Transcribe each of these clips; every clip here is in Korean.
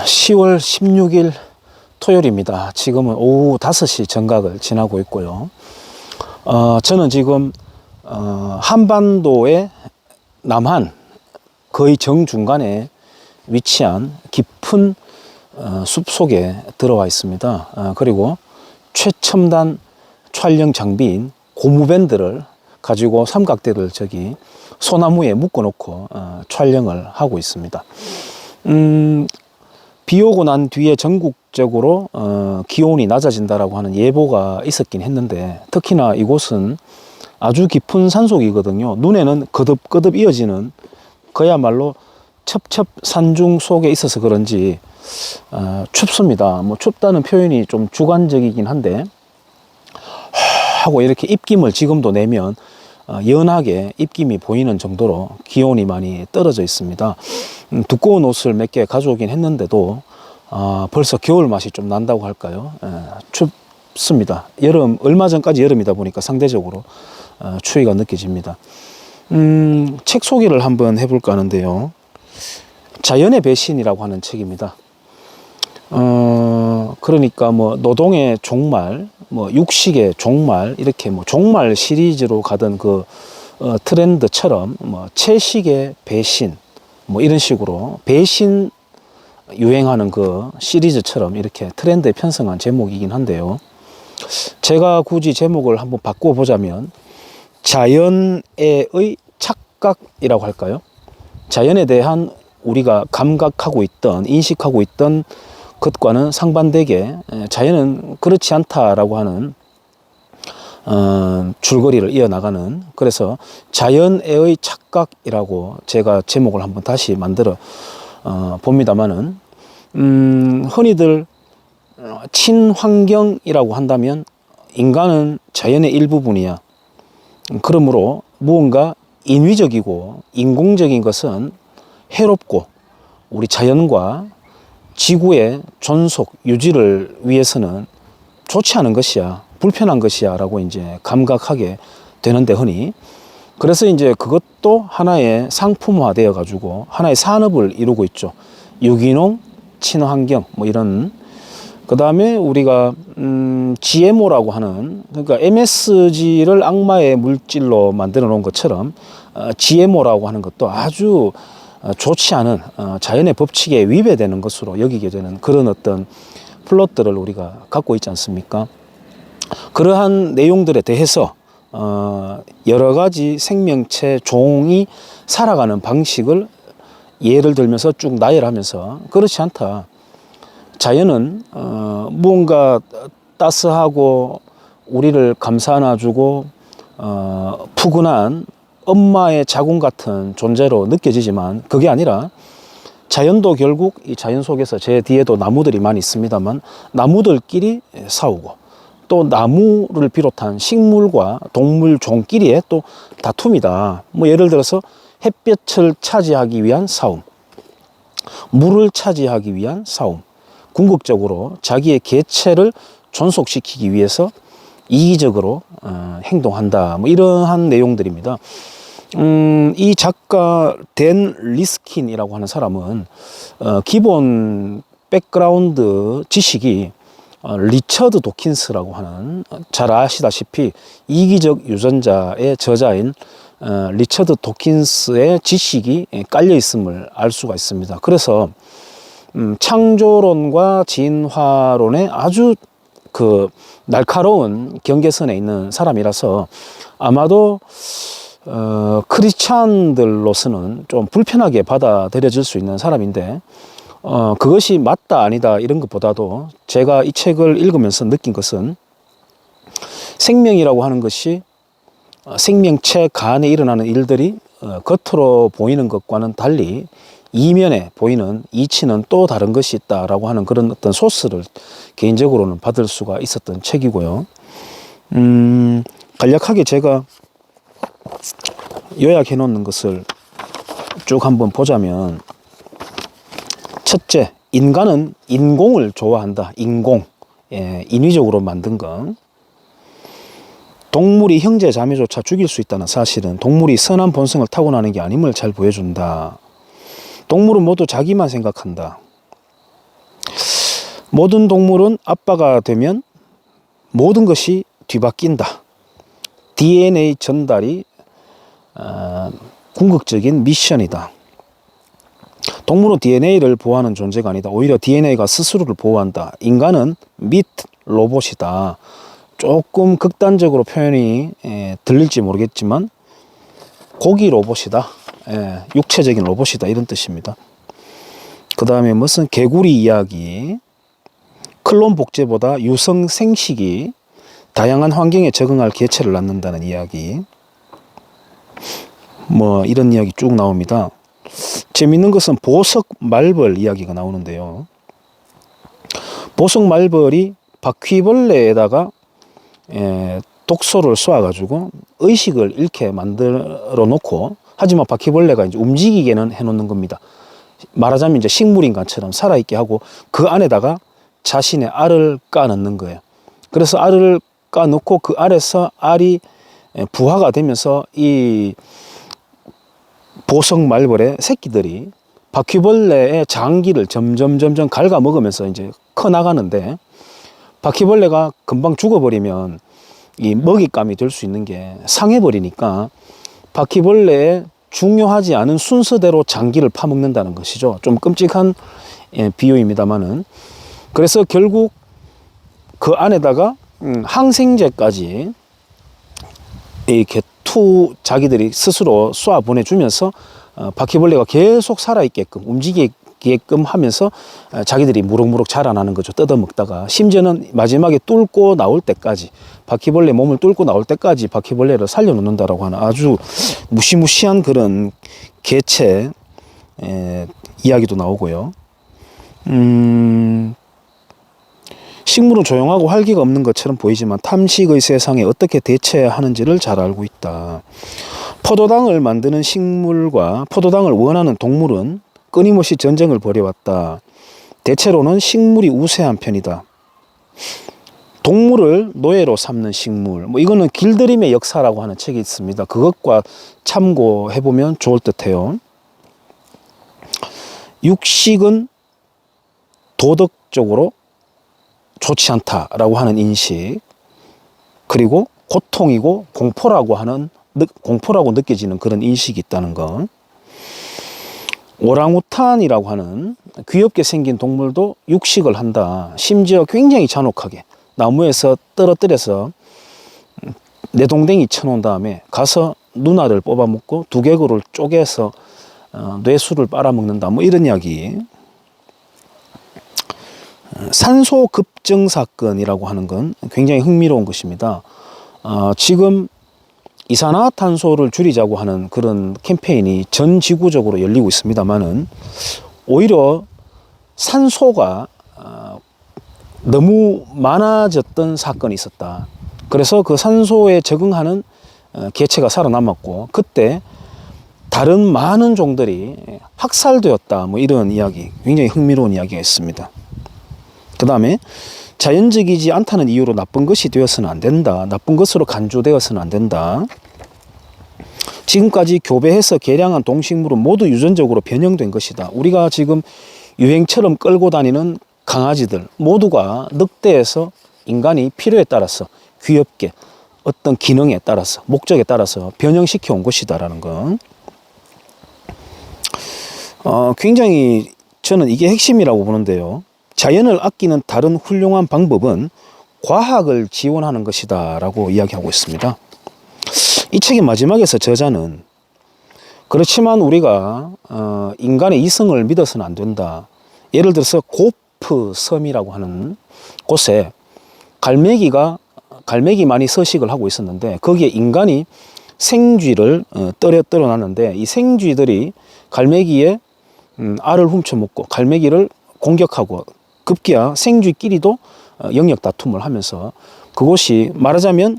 10월 16일 토요일입니다. 지금은 오후 5시 정각을 지나고 있고요. 저는 지금 한반도의 남한 거의 정중간에 위치한 깊은 숲속에 들어와 있습니다. 그리고 최첨단 촬영 장비인 고무밴드를 가지고 삼각대를 저기 소나무에 묶어 놓고 촬영을 하고 있습니다. 비 오고 난 뒤에 전국적으로 기온이 낮아진다라고 하는 예보가 있었긴 했는데, 특히나 이곳은 아주 깊은 산속이거든요. 눈에는 거듭거듭 이어지는 그야말로 첩첩 산중 속에 있어서 그런지 춥습니다. 뭐 춥다는 표현이 좀 주관적이긴 한데, 하고 이렇게 입김을 지금도 내면 연하게 입김이 보이는 정도로 기온이 많이 떨어져 있습니다. 두꺼운 옷을 몇 개 가져오긴 했는데도 벌써 겨울 맛이 좀 난다고 할까요? 춥습니다. 얼마 전까지 여름이다 보니까 상대적으로 추위가 느껴집니다. 책 소개를 한번 해볼까 하는데요. 자연의 배신이라고 하는 책입니다. 그러니까 뭐 노동의 종말, 뭐 육식의 종말, 이렇게 뭐 종말 시리즈로 가던 그 트렌드처럼 뭐 채식의 배신, 뭐 이런 식으로 배신 유행하는 그 시리즈처럼 이렇게 트렌드에 편성한 제목이긴 한데요. 제가 굳이 제목을 한번 바꿔보자면 자연의 착각이라고 할까요? 자연에 대한 우리가 감각하고 있던, 인식하고 있던 것과는 상반되게 자연은 그렇지 않다라고 하는 줄거리를 이어나가는, 그래서 자연의 착각이라고 제가 제목을 한번 다시 만들어 봅니다만은, 흔히들 친환경이라고 한다면 인간은 자연의 일부분이야. 그러므로 무언가 인위적이고 인공적인 것은 해롭고 우리 자연과 지구의 존속, 유지를 위해서는 좋지 않은 것이야, 불편한 것이야 라고 이제 감각하게 되는데, 흔히. 그래서 이제 그것도 하나의 상품화 되어 가지고 하나의 산업을 이루고 있죠. 유기농, 친환경, 뭐 이런. 그 다음에 우리가 GMO라고 하는, 그러니까 MSG를 악마의 물질로 만들어 놓은 것처럼 GMO라고 하는 것도 아주 좋지 않은 자연의 법칙에 위배되는 것으로 여기게 되는 그런 어떤 플롯들을 우리가 갖고 있지 않습니까? 그러한 내용들에 대해서 여러 가지 생명체 종이 살아가는 방식을 예를 들면서 쭉 나열하면서, 그렇지 않다, 자연은 무언가 따스하고 우리를 감싸 안아주고 푸근한 엄마의 자궁 같은 존재로 느껴지지만, 그게 아니라 자연도 결국 이 자연 속에서, 제 뒤에도 나무들이 많이 있습니다만, 나무들끼리 싸우고, 또 나무를 비롯한 식물과 동물 종끼리의 또 다툼이다. 뭐 예를 들어서 햇볕을 차지하기 위한 싸움, 물을 차지하기 위한 싸움, 궁극적으로 자기의 개체를 존속시키기 위해서 이기적으로 행동한다. 뭐 이러한 내용들입니다. 이 작가 댄 리스킨이라고 하는 사람은 기본 백그라운드 지식이 리처드 도킨스라고 하는, 잘 아시다시피 이기적 유전자의 저자인 리처드 도킨스의 지식이 깔려 있음을 알 수가 있습니다. 그래서 창조론과 진화론의 아주 그 날카로운 경계선에 있는 사람이라서 아마도 크리스찬들로서는 좀 불편하게 받아들여질 수 있는 사람인데, 그것이 맞다 아니다 이런 것보다도 제가 이 책을 읽으면서 느낀 것은, 생명이라고 하는 것이, 생명체 간에 일어나는 일들이 겉으로 보이는 것과는 달리 이면에 보이는 이치는 또 다른 것이 있다라고 하는 그런 어떤 소스를 개인적으로는 받을 수가 있었던 책이고요. 간략하게 제가 요약해 놓는 것을 쭉 한번 보자면, 첫째, 인간은 인공을 좋아한다. 인공, 인위적으로 만든 것. 동물이 형제 자매조차 죽일 수 있다는 사실은 동물이 선한 본성을 타고나는 게 아님을 잘 보여준다. 동물은 모두 자기만 생각한다. 모든 동물은 아빠가 되면 모든 것이 뒤바뀐다. DNA 전달이 궁극적인 미션이다. 동물은 DNA를 보호하는 존재가 아니다. 오히려 DNA가 스스로를 보호한다. 인간은 밋 로봇이다. 조금 극단적으로 표현이 들릴지 모르겠지만 고기 로봇이다. 육체적인 로봇이다. 이런 뜻입니다. 그 다음에 무슨 개구리 이야기, 클론 복제보다 유성 생식이 다양한 환경에 적응할 개체를 낳는다는 이야기, 뭐 이런 이야기 쭉 나옵니다. 재밌는 것은 보석 말벌 이야기가 나오는데요. 보석 말벌이 바퀴벌레에다가 독소를 쏘아가지고 의식을 잃게 만들어 놓고, 하지만 바퀴벌레가 이제 움직이게는 해놓는 겁니다. 말하자면 이제 식물인간처럼 살아있게 하고 그 안에다가 자신의 알을 까 넣는 거예요. 그래서 알을 까 넣고 그 알에서 알이 부화가 되면서 이 보석 말벌의 새끼들이 바퀴벌레의 장기를 점점 갉아 먹으면서 이제 커 나가는데, 바퀴벌레가 금방 죽어버리면 이 먹잇감이 될 수 있는 게 상해버리니까 바퀴벌레의 중요하지 않은 순서대로 장기를 파먹는다는 것이죠. 좀 끔찍한 비유입니다만은. 그래서 결국 그 안에다가 항생제까지 이렇게 자기들이 스스로 쏘아 보내주면서 바퀴벌레가 계속 살아있게끔 움직이게끔 하면서 자기들이 무럭무럭 자라나는 거죠. 뜯어먹다가 심지어는 마지막에 뚫고 나올 때까지, 바퀴벌레 몸을 뚫고 나올 때까지 바퀴벌레를 살려놓는다라고 하는 아주 무시무시한 그런 개체 이야기도 나오고요. 식물은 조용하고 활기가 없는 것처럼 보이지만 탐식의 세상에 어떻게 대처해야 하는지를 잘 알고 있다. 포도당을 만드는 식물과 포도당을 원하는 동물은 끊임없이 전쟁을 벌여왔다. 대체로는 식물이 우세한 편이다. 동물을 노예로 삼는 식물, 뭐 이거는 길들임의 역사라고 하는 책이 있습니다. 그것과 참고해보면 좋을 듯해요. 육식은 도덕적으로 좋지 않다라고 하는 인식, 그리고 고통이고 공포라고 느껴지는 그런 인식이 있다는 것. 오랑우탄이라고 하는 귀엽게 생긴 동물도 육식을 한다. 심지어 굉장히 잔혹하게 나무에서 떨어뜨려서 내동댕이 쳐놓은 다음에 가서 누나를 뽑아먹고 두개골을 쪼개서 뇌수를 빨아먹는다. 뭐 이런 이야기. 산소 급증 사건이라고 하는 건 굉장히 흥미로운 것입니다. 지금 이산화탄소를 줄이자고 하는 그런 캠페인이 전 지구적으로 열리고 있습니다만은, 오히려 산소가 너무 많아졌던 사건이 있었다. 그래서 그 산소에 적응하는 개체가 살아남았고, 그때 다른 많은 종들이 학살되었다. 뭐 이런 이야기, 굉장히 흥미로운 이야기가 있습니다. 그 다음에 자연적이지 않다는 이유로 나쁜 것이 되어서는 안 된다. 나쁜 것으로 간주되어서는 안 된다. 지금까지 교배해서 개량한 동식물은 모두 유전적으로 변형된 것이다. 우리가 지금 유행처럼 끌고 다니는 강아지들 모두가 늑대에서 인간이 필요에 따라서 귀엽게 어떤 기능에 따라서 목적에 따라서 변형시켜 온 것이다라는 것. 굉장히 저는 이게 핵심이라고 보는데요. 자연을 아끼는 다른 훌륭한 방법은 과학을 지원하는 것이다 라고 이야기하고 있습니다. 이 책의 마지막에서 저자는 그렇지만 우리가 인간의 이성을 믿어서는 안 된다. 예를 들어서 고프 섬이라고 하는 곳에 갈매기만이 서식을 하고 있었는데, 거기에 인간이 생쥐를 떨어놨는데 이 생쥐들이 갈매기의 알을 훔쳐먹고 갈매기를 공격하고 급기야 생쥐끼리도 영역 다툼을 하면서, 그것이 말하자면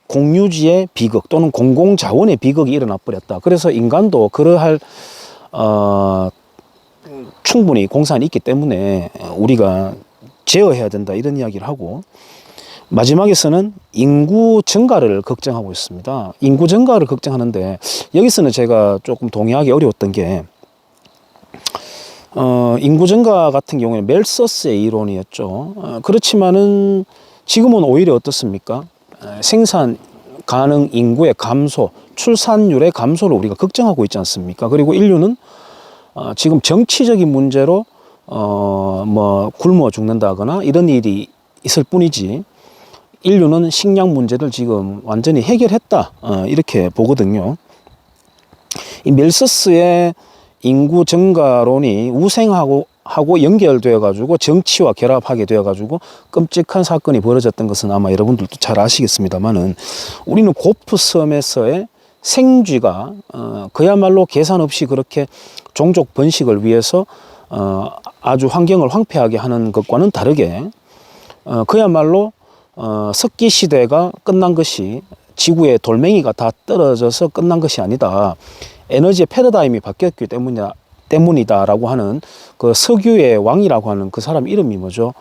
공유지의 비극 또는 공공자원의 비극이 일어나 버렸다. 그래서 인간도 그러할 충분히 공산이 있기 때문에 우리가 제어해야 된다, 이런 이야기를 하고, 마지막에서는 인구 증가를 걱정하고 있습니다. 인구 증가를 걱정하는데, 여기서는 제가 조금 동의하기 어려웠던 게, 인구 증가 같은 경우에는 멜서스의 이론이었죠. 그렇지만은 지금은 오히려 어떻습니까? 생산 가능 인구의 감소, 출산율의 감소를 우리가 걱정하고 있지 않습니까? 그리고 인류는 지금 정치적인 문제로 뭐 굶어 죽는다거나 이런 일이 있을 뿐이지 인류는 식량 문제를 지금 완전히 해결했다, 이렇게 보거든요. 이 멜서스의 인구 증가론이 우생하고 연결되어 가지고 정치와 결합하게 되어 가지고 끔찍한 사건이 벌어졌던 것은 아마 여러분들도 잘 아시겠습니다만은, 우리는 고프섬에서의 생쥐가 그야말로 계산 없이 그렇게 종족 번식을 위해서 아주 환경을 황폐하게 하는 것과는 다르게 그야말로 석기 시대가 끝난 것이, 지구에 돌멩이가 다 떨어져서 끝난 것이 아니다, 에너지의 패러다임이 바뀌었기 때문이다라고 하는 그 석유의 왕이라고 하는 그 사람 이름이 뭐죠?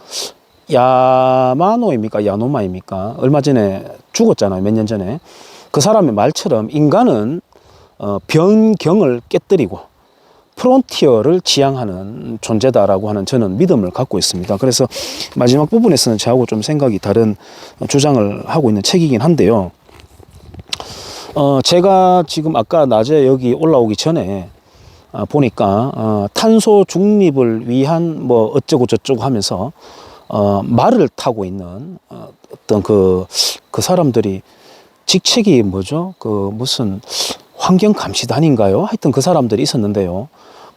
야마노입니까? 야노마입니까? 얼마 전에 죽었잖아요. 몇 년 전에. 그 사람의 말처럼 인간은 변경을 깨뜨리고 프론티어를 지향하는 존재다라고 하는 저는 믿음을 갖고 있습니다. 그래서 마지막 부분에서는 저하고 좀 생각이 다른 주장을 하고 있는 책이긴 한데요. 제가 지금 아까 낮에 여기 올라오기 전에 보니까 탄소 중립을 위한 뭐 어쩌고 저쩌고 하면서 말을 타고 있는 어떤 그 사람들이 직책이 뭐죠? 그 무슨 환경감시단인가요? 하여튼 그 사람들이 있었는데요.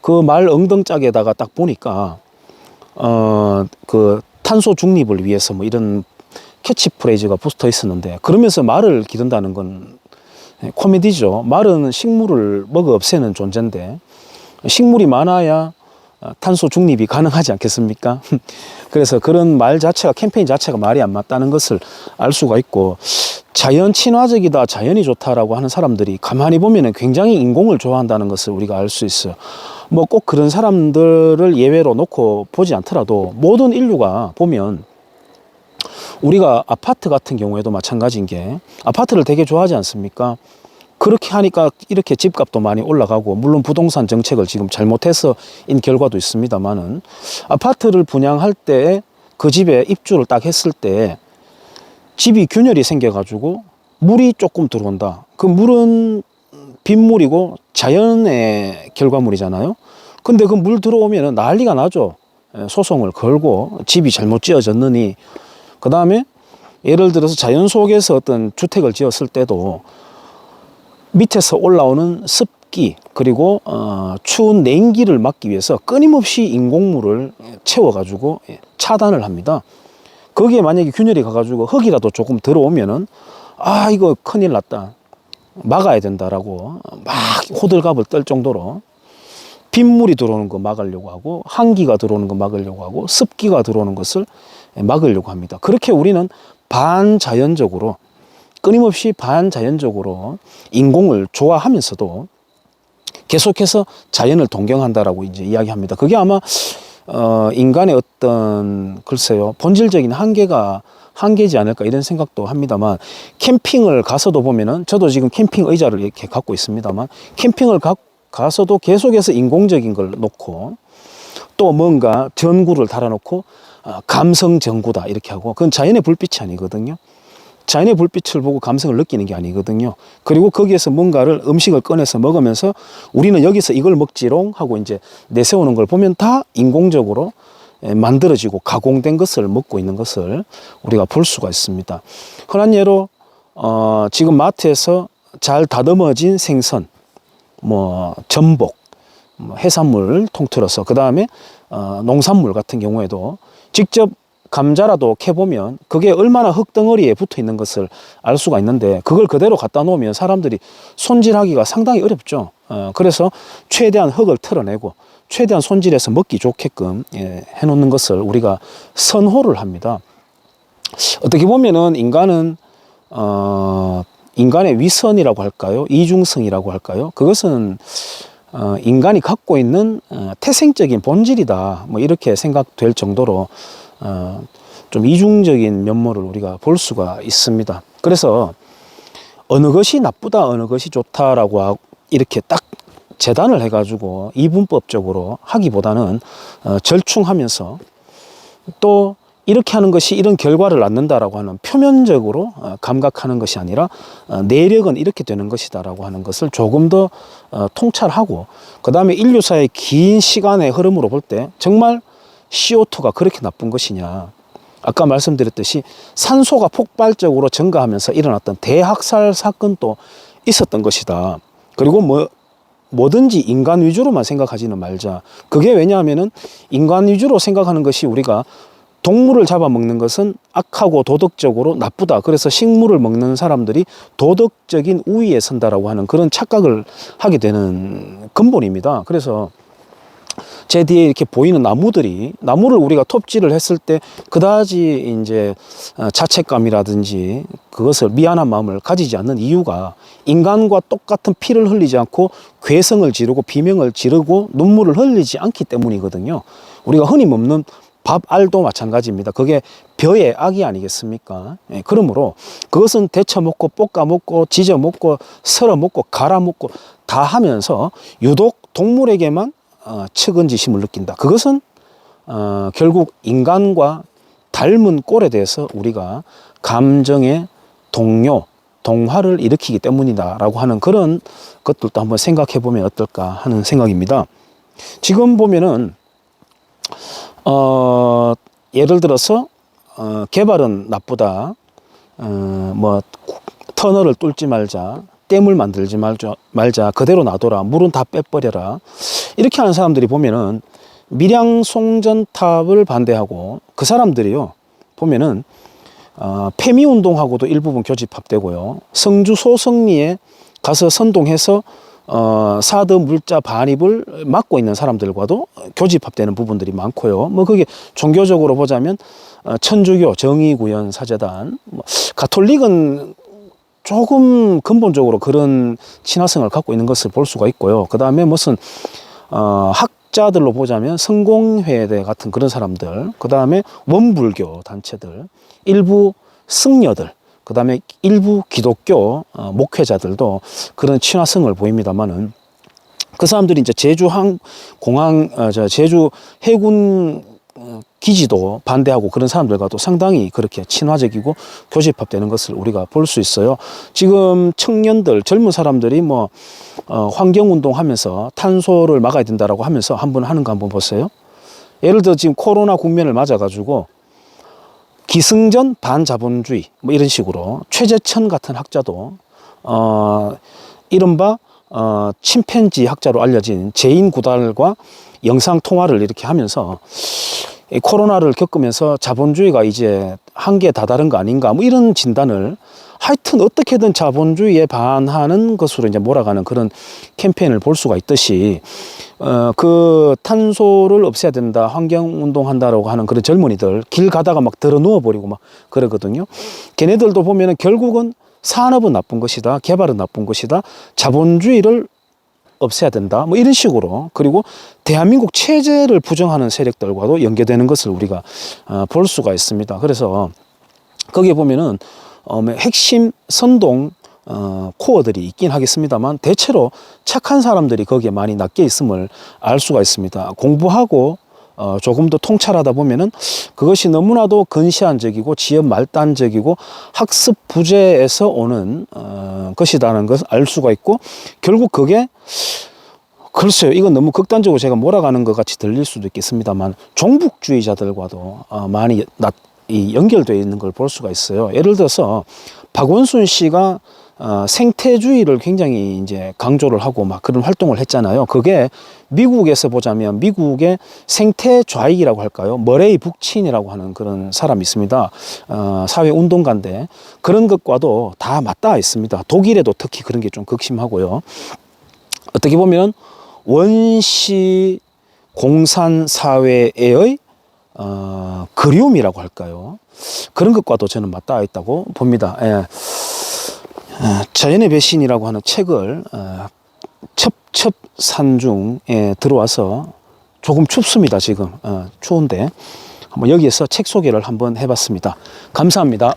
그 말 엉덩짝에다가 딱 보니까 그 탄소 중립을 위해서 뭐 이런 캐치프레이즈가 붙어 있었는데, 그러면서 말을 기른다는 건 코미디죠. 말은 식물을 먹어 없애는 존재인데 식물이 많아야 탄소 중립이 가능하지 않겠습니까? 그래서 그런 말 자체가, 캠페인 자체가 말이 안 맞다는 것을 알 수가 있고, 자연 친화적이다, 자연이 좋다라고 하는 사람들이 가만히 보면은 굉장히 인공을 좋아한다는 것을 우리가 알 수 있어요. 뭐 꼭 그런 사람들을 예외로 놓고 보지 않더라도 모든 인류가 보면, 우리가 아파트 같은 경우에도 마찬가지인 게, 아파트를 되게 좋아하지 않습니까? 그렇게 하니까 이렇게 집값도 많이 올라가고, 물론 부동산 정책을 지금 잘못해서인 결과도 있습니다만은, 아파트를 분양할 때 그 집에 입주를 딱 했을 때 집이 균열이 생겨가지고 물이 조금 들어온다. 그 물은 빗물이고 자연의 결과물이잖아요. 근데 그 물 들어오면 난리가 나죠. 소송을 걸고 집이 잘못 지어졌느니. 그 다음에 예를 들어서 자연 속에서 어떤 주택을 지었을 때도 밑에서 올라오는 습기, 그리고 추운 냉기를 막기 위해서 끊임없이 인공물을 채워가지고 차단을 합니다. 거기에 만약에 균열이 가가지고 흙이라도 조금 들어오면은, 아, 이거 큰일 났다, 막아야 된다라고 막 호들갑을 떨 정도로 빗물이 들어오는 거 막으려고 하고, 한기가 들어오는 거 막으려고 하고, 습기가 들어오는 것을 막으려고 합니다. 그렇게 우리는 반자연적으로, 끊임없이 반자연적으로 인공을 좋아하면서도 계속해서 자연을 동경한다라고 이제 이야기합니다. 그게 아마 인간의 어떤, 글쎄요, 본질적인 한계지 않을까 이런 생각도 합니다만, 캠핑을 가서도 보면은, 저도 지금 캠핑 의자를 이렇게 갖고 있습니다만, 캠핑을 가서도 계속해서 인공적인 걸 놓고, 또 뭔가 전구를 달아놓고 감성 전구다 이렇게 하고, 그건 자연의 불빛이 아니거든요. 자연의 불빛을 보고 감성을 느끼는 게 아니거든요. 그리고 거기에서 뭔가를, 음식을 꺼내서 먹으면서 우리는 여기서 이걸 먹지롱 하고 이제 내세우는 걸 보면 다 인공적으로 만들어지고 가공된 것을 먹고 있는 것을 우리가 볼 수가 있습니다. 흔한 예로 지금 마트에서 잘 다듬어진 생선, 뭐 전복, 뭐 해산물 통틀어서, 그 다음에 농산물 같은 경우에도 직접 감자라도 캐보면 그게 얼마나 흙덩어리에 붙어 있는 것을 알 수가 있는데, 그걸 그대로 갖다 놓으면 사람들이 손질하기가 상당히 어렵죠. 그래서 최대한 흙을 털어내고 최대한 손질해서 먹기 좋게끔 해놓는 것을 우리가 선호를 합니다. 어떻게 보면은 인간은 인간의 위선이라고 할까요? 이중성이라고 할까요? 그것은 인간이 갖고 있는 태생적인 본질이다, 뭐 이렇게 생각될 정도로 좀 이중적인 면모를 우리가 볼 수가 있습니다. 그래서 어느 것이 나쁘다, 어느 것이 좋다라고 이렇게 딱 재단을 해가지고 이분법적으로 하기보다는 절충하면서 또 이렇게 하는 것이 이런 결과를 낳는다라고 하는 표면적으로 감각하는 것이 아니라 내력은 이렇게 되는 것이다라고 하는 것을 조금 더 통찰하고, 그 다음에 인류사의 긴 시간의 흐름으로 볼 때 정말 CO2가 그렇게 나쁜 것이냐. 아까 말씀드렸듯이 산소가 폭발적으로 증가하면서 일어났던 대학살 사건도 있었던 것이다. 그리고 뭐든지 인간 위주로만 생각하지는 말자. 그게 왜냐하면은 인간 위주로 생각하는 것이 우리가 동물을 잡아먹는 것은 악하고 도덕적으로 나쁘다. 그래서 식물을 먹는 사람들이 도덕적인 우위에 선다라고 하는 그런 착각을 하게 되는 근본입니다. 그래서 제 뒤에 이렇게 보이는 나무를 우리가 톱질을 했을 때 그다지 이제 자책감이라든지 그것을 미안한 마음을 가지지 않는 이유가 인간과 똑같은 피를 흘리지 않고 괴성을 지르고 비명을 지르고 눈물을 흘리지 않기 때문이거든요. 우리가 흔히 먹는 밥알도 마찬가지입니다. 그게 벼의 악이 아니겠습니까? 예, 그러므로 그것은 데쳐 먹고 볶아 먹고 지져 먹고 썰어 먹고 갈아 먹고 다 하면서 유독 동물에게만 측은지심을 느낀다. 그것은 결국 인간과 닮은 꼴에 대해서 우리가 감정의 동요, 동화를 일으키기 때문이다라고 하는 그런 것들도 한번 생각해 보면 어떨까 하는 생각입니다. 지금 보면은 예를 들어서 개발은 나쁘다, 뭐 터널을 뚫지 말자, 댐을 만들지 말자, 그대로 놔둬라, 물은 다 빼버려라, 이렇게 하는 사람들이 보면은 밀양송전탑을 반대하고, 그 사람들이요 보면은 폐미운동하고도 일부분 교집합되고요, 성주 소성리에 가서 선동해서 사드 물자 반입을 막고 있는 사람들과도 교집합되는 부분들이 많고요. 뭐 그게 종교적으로 보자면 천주교 정의구현 사제단, 가톨릭은 조금 근본적으로 그런 친화성을 갖고 있는 것을 볼 수가 있고요. 그 다음에 무슨 학자들로 보자면 성공회대 같은 그런 사람들, 그 다음에 원불교 단체들, 일부 승려들, 그 다음에 일부 기독교 목회자들도 그런 친화성을 보입니다만은, 그 사람들이 이제 제주 해군 기지도 반대하고 그런 사람들과도 상당히 그렇게 친화적이고 교집합되는 것을 우리가 볼 수 있어요. 지금 청년들, 젊은 사람들이 뭐 환경운동 하면서 탄소를 막아야 된다라고 하면서 한번 하는 거 한번 보세요. 예를 들어 지금 코로나 국면을 맞아가지고 기승전 반자본주의 뭐 이런 식으로 최재천 같은 학자도 이른바 침팬지 학자로 알려진 제인 구달과 영상 통화를 이렇게 하면서 코로나를 겪으면서 자본주의가 이제 한계에 다다른 거 아닌가, 뭐 이런 진단을, 하여튼 어떻게든 자본주의에 반하는 것으로 이제 몰아가는 그런 캠페인을 볼 수가 있듯이, 그 탄소를 없애야 된다, 환경운동 한다라고 하는 그런 젊은이들 길 가다가 막 들어 누워버리고 막 그러거든요. 걔네들도 보면은 결국은 산업은 나쁜 것이다, 개발은 나쁜 것이다, 자본주의를 없애야 된다, 뭐 이런 식으로, 그리고 대한민국 체제를 부정하는 세력들과도 연계되는 것을 우리가 볼 수가 있습니다. 그래서 거기에 보면은 핵심 선동 코어들이 있긴 하겠습니다만 대체로 착한 사람들이 거기에 많이 낚여 있음을 알 수가 있습니다. 공부하고 조금 더 통찰하다 보면은 그것이 너무나도 근시안적이고 지연 말단적이고 학습 부재에서 오는 것이라는 것을 알 수가 있고, 결국 그게, 글쎄요, 이건 너무 극단적으로 제가 몰아가는 것 같이 들릴 수도 있겠습니다만 종북주의자들과도 많이 연결되어 있는 걸 볼 수가 있어요. 예를 들어서 박원순 씨가 생태주의를 굉장히 이제 강조를 하고 막 그런 활동을 했잖아요. 그게 미국에서 보자면 미국의 생태 좌익이라고 할까요? 머레이 북친이라고 하는 그런 사람이 있습니다. 사회운동가인데 그런 것과도 다 맞닿아 있습니다. 독일에도 특히 그런 게 좀 극심하고요. 어떻게 보면 원시 공산 사회의 그리움이라고 할까요? 그런 것과도 저는 맞닿아 있다고 봅니다. 예. 자연의 배신이라고 하는 책을 첩첩산중에 들어와서 조금 춥습니다. 지금 추운데 한번 여기에서 책 소개를 한번 해봤습니다. 감사합니다.